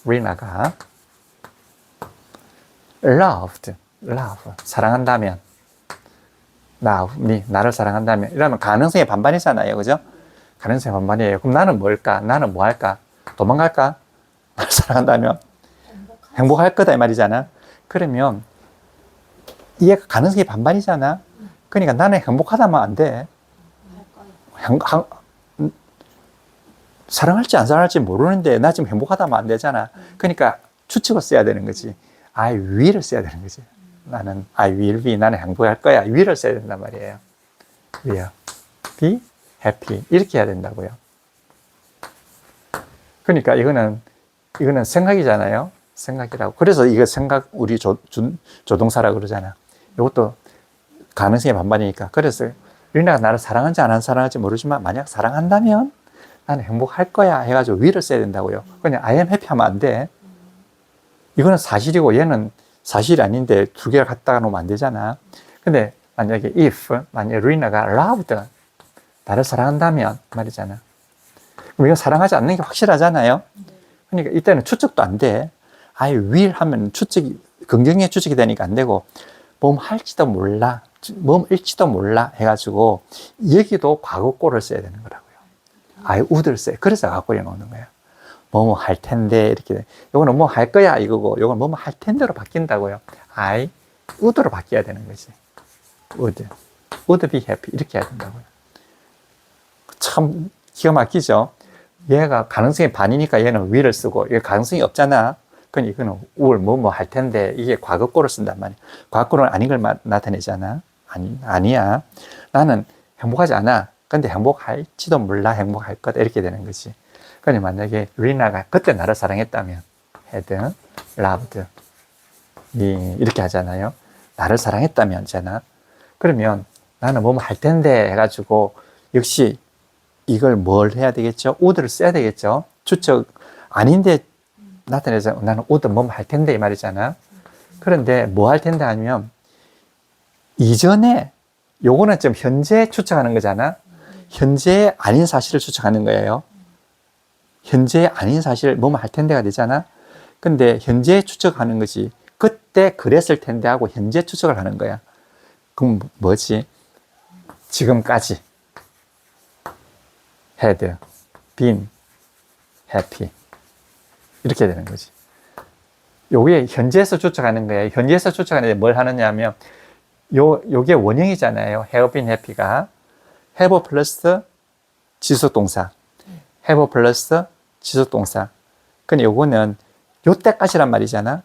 리나가 love 사랑한다면 나를 사랑한다면 이러면 가능성의 반반이잖아요. 그죠? 가능성의 반반이에요. 그럼 나는 뭘까? 나는 뭐 할까? 도망갈까? 나를 사랑한다면 행복할 거다 이 말이잖아. 그러면 이게 가능성이 반반이잖아. 그러니까 나는 행복하다면 안 돼. 사랑할지 안 사랑할지 모르는데 나 지금 행복하다면 안 되잖아. 그러니까 추측을 써야 되는 거지. I will을 써야 되는 거지. 나는 I will be, 나는 행복할 거야. will을 써야 된단 말이에요. will be happy 이렇게 해야 된다고요. 그러니까 이거는 생각이잖아요. 생각이라고. 그래서 이거 생각 우리 조동사라고 그러잖아. 이것도 가능성이 반반이니까. 그래서 리나가 나를 사랑하는지 안 사랑할지 모르지만 만약 사랑한다면 나는 행복할 거야 해가지고 will을 써야 된다고요. 그냥 I am happy 하면 안 돼. 이거는 사실이고 얘는 사실이 아닌데 두 개를 갖다가 놓으면 안 되잖아. 근데 만약에 만약에 리나가 loved 나를 사랑한다면 말이잖아. 그럼 이건 사랑하지 않는 게 확실하잖아요. 그러니까 이때는 추측도 안 돼. I will 하면 추측이 긍정의 추측이 되니까 안 되고 할지도 몰라 일지도 몰라 해가지고 여기도 과거꼴을 써야 되는 거라고요. I would를 써요. 그래서 과거꼴이 나오는 거예요. 할 텐데 이렇게. 요거는 할 거야 이거고 요건 할 텐데로 바뀐다고요. I would로 바뀌어야 되는 거지. would be happy 이렇게 해야 된다고요. 참 기가 막히죠. 얘가 가능성이 반이니까 얘는 will을 쓰고 얘 가능성이 없잖아. 그럼 이거는 will 할 텐데 이게 과거꼴을 쓴단 말이야. 과거꼴은 아닌 걸 나타내잖아. 아니야. 나는 행복하지 않아. 근데 행복할지도 몰라. 행복할 거다. 이렇게 되는 거지. 그러니 만약에 리나가 그때 나를 사랑했다면 had loved me 이렇게 하잖아요. 나를 사랑했다면 잖아. 그러면 나는 할 텐데 해가지고 역시 이걸 뭘 해야 되겠죠? would를 써야 되겠죠? 추측 아닌데 나타내서 나는 would 할 텐데 이 말이잖아. 그런데 할 텐데 하면 이전에 요거는 좀 현재 추측하는 거잖아. 현재 아닌 사실을 추측하는 거예요. 현재 아닌 사실 할 텐데가 되잖아. 근데 현재 추측하는 거지. 그때 그랬을 텐데 하고 현재 추측을 하는 거야. 그럼 뭐지? 지금까지 had been happy 이렇게 되는 거지. 요게 현재에서 추측하는 거예요. 현재에서 추측하는데 뭘 하느냐 하면 요게 원형이잖아요. have been happy가 have 플러스 지속동사 have 플러스 지속동사. 근데 요거는 요때까지란 말이잖아.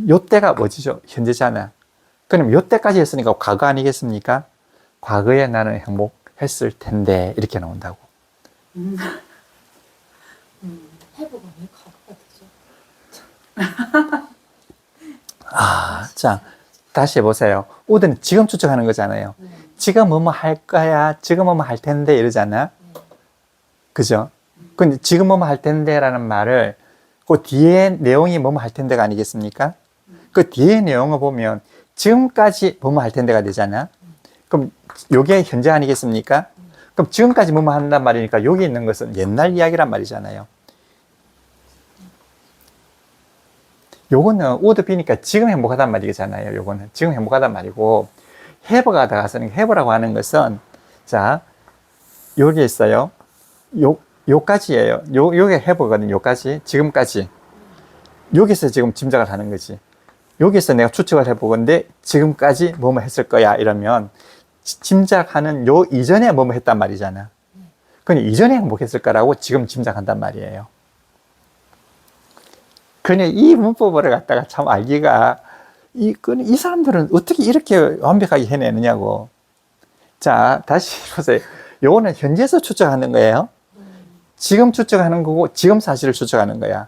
요때가 뭐지죠? 현재잖아. 그럼 요때까지 했으니까 과거 아니겠습니까? 과거에 나는 행복했을 텐데 이렇게 나온다고. 해보가 왜 가루가 되죠? 자, 다시 해보세요. would는 지금 추측하는 거잖아요. 지금 할 거야, 지금 할 텐데 이러잖아. 그죠? 근데 지금 할 텐데 라는 말을 그 뒤에 내용이 할 텐데가 아니겠습니까? 그 뒤에 내용을 보면 지금까지 할 텐데가 되잖아. 그럼 요게 현재 아니겠습니까? 그럼 지금까지 한단 말이니까 여기 있는 것은 옛날 이야기란 말이잖아요. 요거는 would be니까 지금 행복하단 말이잖아요. 요거는 지금 행복하단 말이고 have가 나가서는 have라고 하는 것은 자 여기 있어요. 요까지예요. 요게 have거든요. 요까지 지금까지 여기서 지금 짐작을 하는 거지. 여기서 내가 추측을 해보건데 지금까지 뭐뭐 했을 거야 이러면 짐작하는 요 이전에 뭐뭐 했단 말이잖아. 그냥 이전에 행복했을 거라고 지금 짐작한단 말이에요. 그냥 이 문법을 갖다가 참 알기가 이 사람들은 어떻게 이렇게 완벽하게 해내느냐고. 자, 다시 보세요. 요거는 현재에서 추측하는 거예요. 지금 추측하는 거고 지금 사실을 추측하는 거야.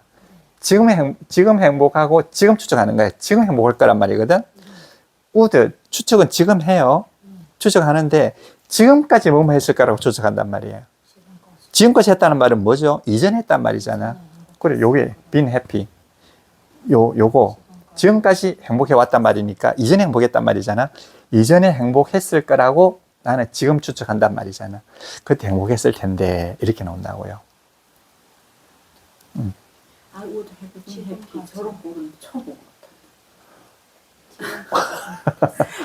지금 행복하고 지금 추측하는 거야. 지금 행복할 거란 말이거든. 우드 추측은 지금 해요. 추측하는데 지금까지 뭐뭐 했을 거라고 추측한단 말이에요. 지금까지 했다는 말은 뭐죠? 이전 했단 말이잖아. 그래, 요게 been happy. 요거 지금까지 행복해 왔단 말이니까 이전에 행복했단 말이잖아. 이전에 행복했을 거라고 나는 지금 추측한단 말이잖아. 그때 행복했을 텐데 이렇게 나온다고요. I would have been happy. 저런 꼴은 처음 본 것 같아요.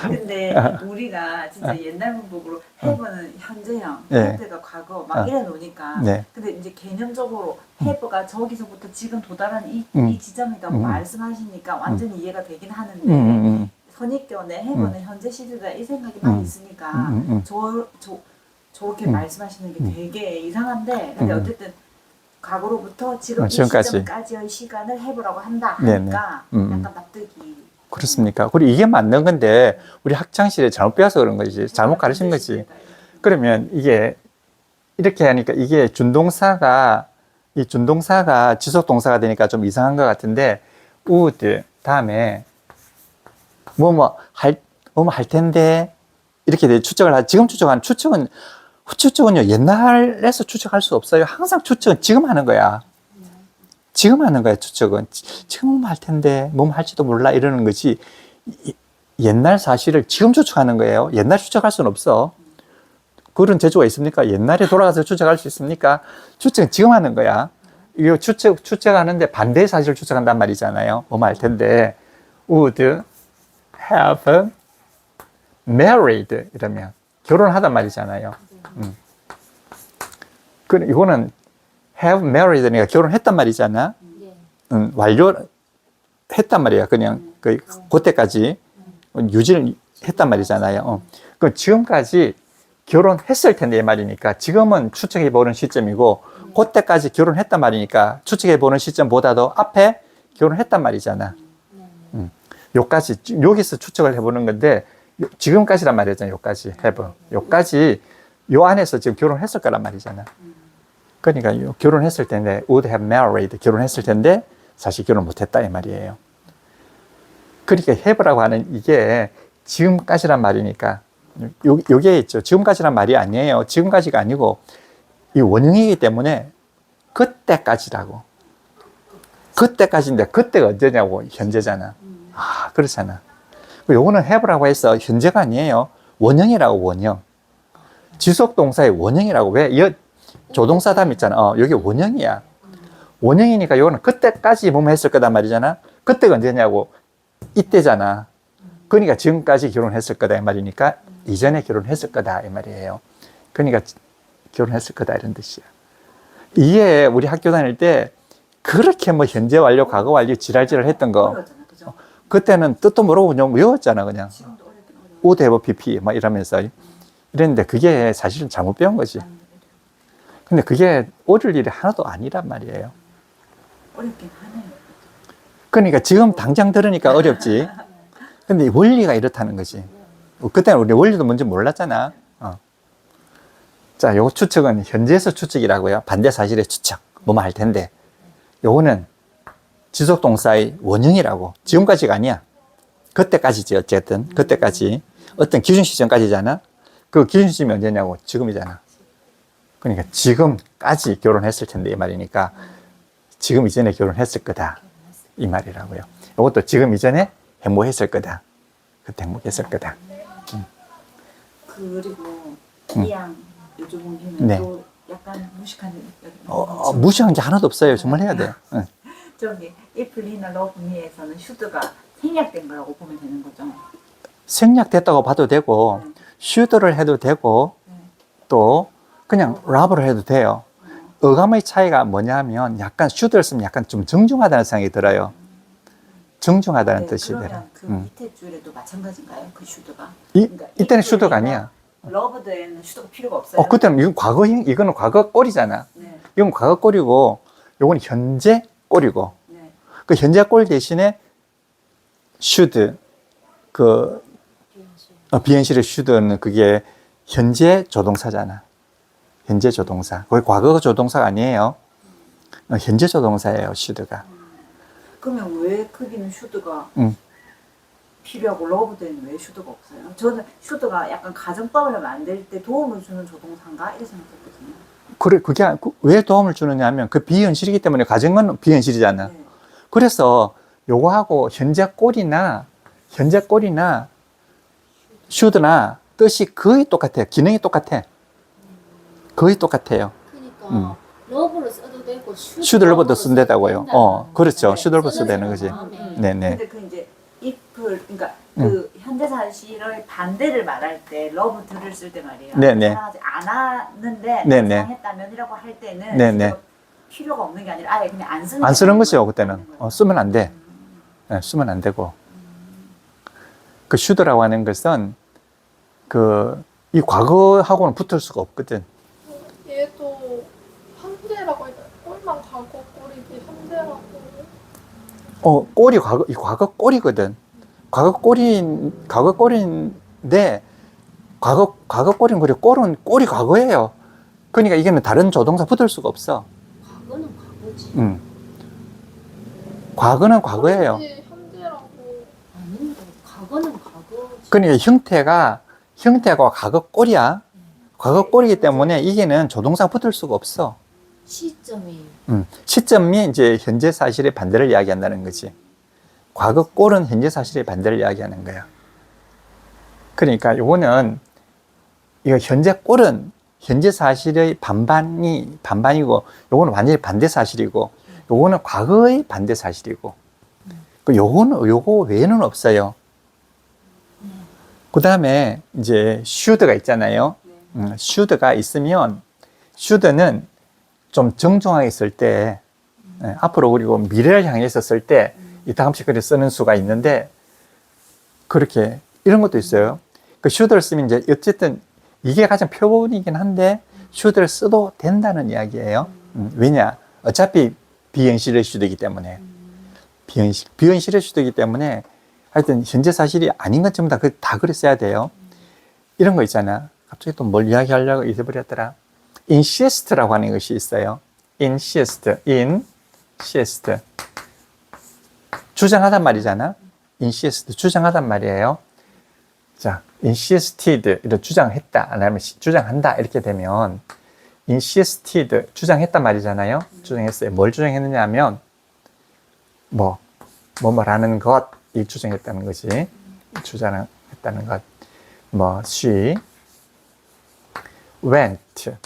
근데 우리가 진짜 옛날 문법으로 have는 현재형, 네. have가 과거 막 이래 놓으니까 네. 근데 이제 개념적으로 have가 저기서부터 지금 도달하는 이 지점이라고 음. 말씀하시니까 완전히 이해가 되긴 하는데 선입견에 have는 음. 현재 시제다 이 생각이 많이 있으니까 저렇게 음. 말씀하시는 게 되게 이상한데 근데 어쨌든 과거로부터 지금 이 지금까지. 시점까지의 시간을 해보라고 한다 네네. 하니까 음. 약간 납득이 그렇습니까? 그리고 이게 맞는 건데 우리 학창시절에 잘못 배워서 그런 거지. 잘못 가르친 거지. 그러면 이게 이렇게 하니까 이게 준동사가 이 준동사가 지속동사가 되니까 좀 이상한 것 같은데 would 다음에 뭐뭐 할 텐데 이렇게 돼 추측을 하지. 지금 추측하는 추측은요 옛날에서 추측할 수 없어요. 항상 추측은 지금 하는 거야. 지금 하는 거야 추측은. 지금 할 텐데 뭐 할지도 몰라 이러는 거지. 옛날 사실을 지금 추측하는 거예요. 옛날 추측할 수는 없어. 그런 재주가 있습니까? 옛날에 돌아가서 추측할 수 있습니까? 추측은 지금 하는 거야. 이거 추측하는데 반대의 사실을 추측한단 말이잖아요. 뭐 할 텐데 would have married 이러면 결혼하단 말이잖아요. 이거는 have married니까 결혼했단 말이잖아. 완료했단 말이야. 그냥 그때까지 유지를 했단 말이잖아요. 그 지금까지 결혼했을 텐데 이 말이니까 지금은 추측해 보는 시점이고 그때까지 결혼했단 말이니까 추측해 보는 시점보다도 앞에 결혼했단 말이잖아. 요까지 여기서 추측을 해보는 건데 지금까지란 말이잖아. 요까지 have. 요까지 요 안에서 지금 결혼했을 거란 말이잖아. 그러니까 결혼했을 텐데 would have married 결혼했을 텐데 사실 결혼 못했다 이 말이에요. 그러니까 have라고 하는 이게 지금까지란 말이니까 요게 있죠. 지금까지란 말이 아니에요. 지금까지가 아니고 이 원형이기 때문에 그때까지라고. 그때까지인데 그때가 언제냐고 현재잖아. 아 그렇잖아. 요거는 have라고 해서 현재가 아니에요. 원형이라고 원형. 지속동사의 원형이라고. 왜? 조동사담 있잖아. 여기 원형이야. 원형이니까 요거는 그때까지 뭐뭐 했을 거단 말이잖아. 그때가 언제냐고. 이때잖아. 그러니까 지금까지 결혼했을 거다 이 말이니까 이전에 결혼했을 거다 이 말이에요. 그러니까 결혼했을 거다 이런 뜻이야. 이게 우리 학교 다닐 때 그렇게 뭐 현재 완료, 과거 완료 지랄지랄 했던 거. 어려웠잖아, 그죠? 그때는 뜻도 모르고 그냥 외웠잖아 그냥. 지금도 어렵긴 어려워. would have pp 막 이러면서 이랬는데 그게 사실은 잘못 배운 거지. 근데 그게 어릴 일이 하나도 아니란 말이에요. 어렵긴 하네요. 그러니까 지금 당장 들으니까 어렵지. 근데 원리가 이렇다는 거지. 그때는 우리 원리도 뭔지 몰랐잖아. 자, 요 추측은 현재에서 추측이라고요. 반대 사실의 추측. 뭐뭐 할 텐데. 요거는 지속동사의 원형이라고. 지금까지가 아니야. 그때까지지, 어쨌든. 그때까지. 어떤 기준 시점까지잖아. 그 기준 시점이 언제냐고. 지금이잖아. 그러니까 지금까지 결혼했을 텐데, 이 말이니까. 지금 이전에 결혼했을 거다. 이 말이라고요. 이것도 지금 이전에 행복했을 거다. 그때 행복했을 거다. 그리고 이양 요조봉기는 네. 또 약간 무식한 무시한 게 하나도 없어요. 정말 해야 돼. 응. 저기 if Lina love me에서는 슈드가 생략된 거라고 보면 되는 거죠. 생략됐다고 봐도 되고 슈드를 해도 되고 또 그냥 러브를 해도 돼요. 어감의 차이가 뭐냐면 약간 슈드를 쓰면 약간 좀 정중하다는 생각이 들어요. 정중하다는 네, 뜻이 되는. 그러면 그 밑에 줄에도 마찬가지인가요? 그 슈드가? 이때는 슈드가 아니야. 러브드에는 슈드가 필요가 없어요. 그때는 이건 과거형, 이거는 과거 꼴이잖아. 네. 이건 과거 꼴이고, 요건 현재 꼴이고. 네. 그 현재 꼴 대신에 should, 그, 비현실의 should는 그게 현재 조동사잖아. 현재 조동사. 거기 과거 조동사가 아니에요. 현재 조동사예요, should가. 그러면 왜 거기는 슈드가 음. 필요하고 러브드에는 왜 슈드가 없어요? 저는 슈드가 약간 가정법을 만들 때 도움을 주는 조동사인가 이렇게 생각했거든요. 그래, 왜 도움을 주느냐 하면 그 비현실이기 때문에 가정은 비현실이잖아. 네. 그래서 요거하고 현재 꼴이나 should나 뜻이 거의 똑같아요. 기능이 똑같아. 거의 똑같아요. 그러니까 러브를 써도 되고 should 러브도 쓴다고요. 그렇죠. 네. should 러브 써도 되는 거지. 네네. 근데 그 이제 if를 그러니까 그 현재 사실의 반대를 말할 때 러브드를 쓸 때 말이에요. 네네. 사랑하지 않았는데 네네. 사랑했다면이라고 할 때는 네네. 슈드가 필요가 없는 게 아니라 아예 그냥 안 쓰는 안 게 쓰는 되는 거죠, 거예요. 그때는. 쓰면 안 돼. 네, 쓰면 안 되고. 그 should라고 하는 것은 이 과거하고는 붙을 수가 없거든. 얘도 현재라고 해서 꼴만 과거 꼴이지 현재라고. 꼴이 이 과거 꼴이거든. 과거 꼴인데, 과거 꼴인 거리 꼴이 과거예요. 그러니까 이게는 다른 조동사 붙을 수가 없어. 과거는 과거지. 과거는 과거예요. 현재라고. 아닌데 과거는 과거지. 그러니까 형태가 과거 꼴이야. 과거 꼴이기 때문에 이게는 조동사 붙을 수가 없어. 시점이 시점이 이제 현재 사실의 반대를 이야기한다는 거지. 과거 꼴은 현재 사실의 반대를 이야기하는 거야. 그러니까 이거 현재 꼴은 현재 사실의 반반이고, 요거는 완전히 반대 사실이고, 요거는 과거의 반대 사실이고, 요거 외에는 없어요. 그 다음에 이제 should가 있잖아요. should가 있으면, should는 좀 정중하게 쓸 때, 앞으로 그리고 미래를 향해서 쓸 때, 이따금씩 그렇게 쓰는 수가 있는데, 그렇게, 이런 것도 있어요. 그 should를 쓰면 이제, 어쨌든, 이게 가장 표본이긴 한데, should를 써도 된다는 이야기예요. 왜냐? 어차피 비현실의 should이기 때문에. 비현실의 should이기 때문에, 하여튼, 현재 사실이 아닌 것 전부 다 그래 써야 돼요. 이런 거 있잖아. 갑자기 또 뭘 이야기하려고 잊어버렸더라. insist라고 하는 것이 있어요. insist. 주장하단 말이잖아. insist. 주장하단 말이에요. 자, insisted. 이런 주장했다. 아니면 주장한다. 이렇게 되면, insisted. 주장했단 말이잖아요. 주장했어요. 뭘 주장했느냐 하면, 뭐라는 것. 이 주장했다는 거지. 주장했다는 것. she went.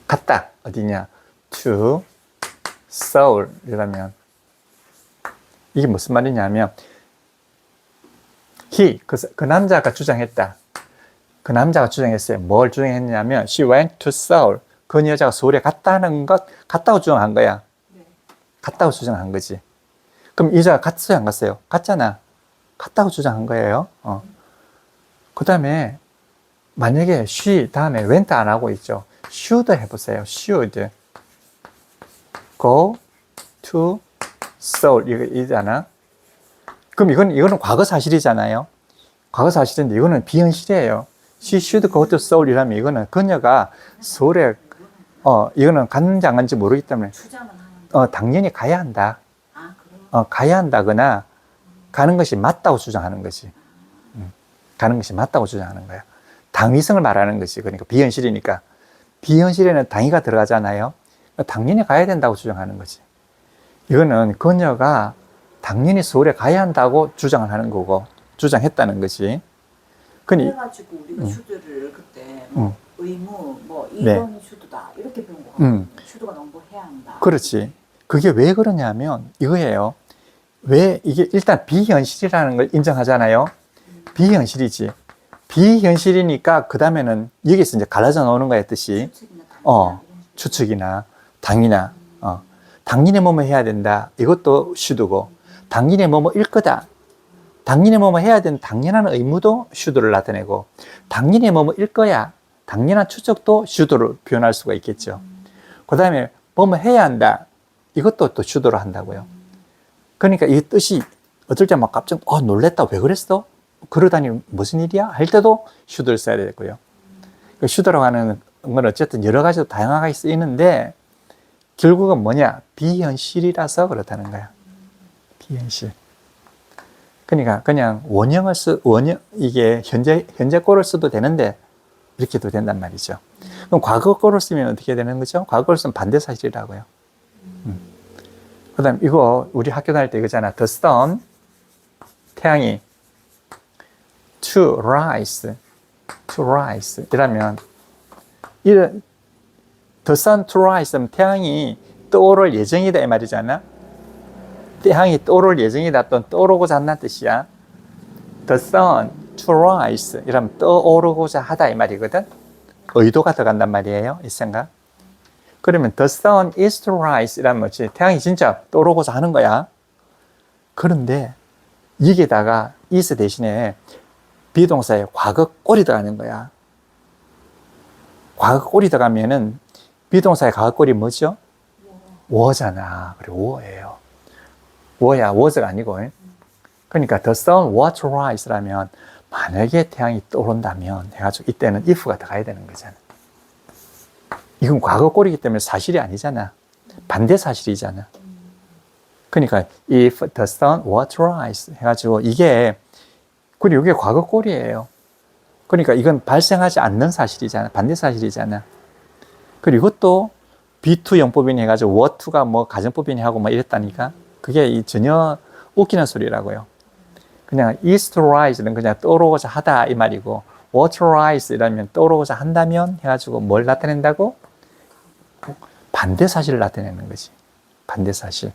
갔다. 어디냐? to Seoul. 이라면, 이게 무슨 말이냐면, 그 남자가 주장했다. 그 남자가 주장했어요. 뭘 주장했냐면, she went to Seoul. 그 여자가 서울에 갔다는 것, 갔다고 주장한 거야. 갔다고 주장한 거지. 그럼 이 여자가 갔어요, 안 갔어요? 갔잖아. 갔다고 주장한 거예요. 그 다음에, 만약에 she 다음에 went 안 하고 있죠. should 해보세요. should go to Seoul. 이거잖아. 그럼 이거는 과거 사실이잖아요. 과거 사실인데 이거는 비현실이에요. She should go to Seoul 이라면 이거는 그녀가 서울에, 이거는 갔는지 안 갔는지 모르기 때문에, 주장은 하는. 당연히 가야 한다. 그래요? 가야 한다거나, 가는 것이 맞다고 주장하는 것이. 가는 것이 맞다고 주장하는 거야. 당위성을 말하는 것이. 그러니까 비현실이니까. 비현실에는 당위가 들어가잖아요. 당연히 가야 된다고 주장하는 거지. 이거는 그녀가 당연히 서울에 가야 한다고 주장을 하는 거고, 주장했다는 거지. 그래가지고 우리가 슈드를 그때 의무 이런 슈드다 이렇게 배운 거 같아요. 슈드가 농구해야 한다. 그렇지. 그게 왜 그러냐면 이거예요. 왜 이게 일단 비현실이라는 걸 인정하잖아요. 비현실이지. 비현실이니까 그 다음에는 여기서 이제 갈라져 나오는 거야 뜻이. 추측이나 당이나 당연히 뭐뭐 해야 된다. 이것도 슈드고 당연히 뭐뭐일 거다. 당연히 뭐뭐 해야 되는 당연한 의무도 should를 나타내고, 당연히 뭐뭐일 거야. 당연한 추측도 should를 표현할 수가 있겠죠. 그 다음에 뭐뭐 해야 한다. 이것도 또 should로 한다고요. 그러니까 이 뜻이 어떨 때 막 깜짝 놀랬다. 왜 그랬어? 그러다니 무슨 일이야? 할 때도 should를 써야 되고요. should라고 하는 건 어쨌든 여러 가지로 다양하게 쓰이는데 결국은 뭐냐? 비현실이라서 그렇다는 거야. 비현실. 그러니까 그냥 이게 현재 거를 써도 되는데 이렇게도 된단 말이죠. 그럼 과거 거를 쓰면 어떻게 되는 거죠? 과거 거를 쓰면 반대 사실이라고요. 그 다음 이거 우리 학교 다닐 때 이거잖아. The sun, 태양이 to rise 이라면 the sun to rise 하면 태양이 떠오를 예정이다 이 말이잖아. 태양이 떠오를 예정이다 또는 떠오르고자 한다는 뜻이야. The sun to rise 이러면 떠오르고자 하다 이 말이거든. 의도가 들어간단 말이에요. 이 생각. 그러면 the sun is to rise 이라면 뭐지? 태양이 진짜 떠오르고자 하는 거야. 그런데 여기에다가 is 대신에 비동사에 과거 꼴이 들어가는 거야. 과거 꼴이 들어가면은 비동사의 과거 꼴이 뭐죠? 워잖아. 그래, 워예요. 워야, was가 아니고. 그러니까 the sun was to rise라면 만약에 태양이 떠오른다면 해가지고 이때는 if가 들어가야 되는 거잖아. 이건 과거 꼴이기 때문에 사실이 아니잖아. 반대 사실이잖아. 그러니까 if the sun was to rise 해가지고 그리고 이게 과거 꼴이에요. 그러니까 이건 발생하지 않는 사실이잖아. 반대 사실이잖아. 그리고 이것도 B2 영법이니 해가지고 were to가 뭐 가정법이니 하고 뭐 이랬다니까. 그게 전혀 웃기는 소리라고요. 그냥 is to rise는 그냥 떠오르고자 하다 이 말이고 was to rise 이라면 떠오르고자 한다면 해가지고 뭘 나타낸다고? 반대 사실을 나타내는 거지. 반대 사실.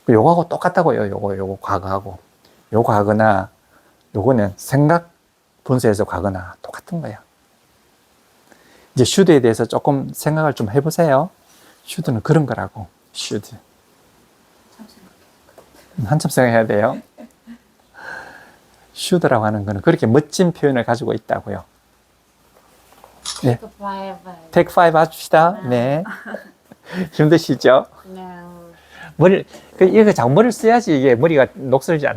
요거하고 똑같다고요. 요거 과거하고. 요 과거나 요거는 생각 분석에서 과거나 똑같은 거야. 이제 should에 대해서 조금 생각을 좀 해보세요. should는 그런 거라고. should. 한참 생각해야 돼요. should라고 하는 거는 그렇게 멋진 표현을 가지고 있다고요. 네. take 5 합시다. 네. 힘드시죠? 네. 이거 자꾸 머리를 써야지 이게 머리가 녹슬지 않는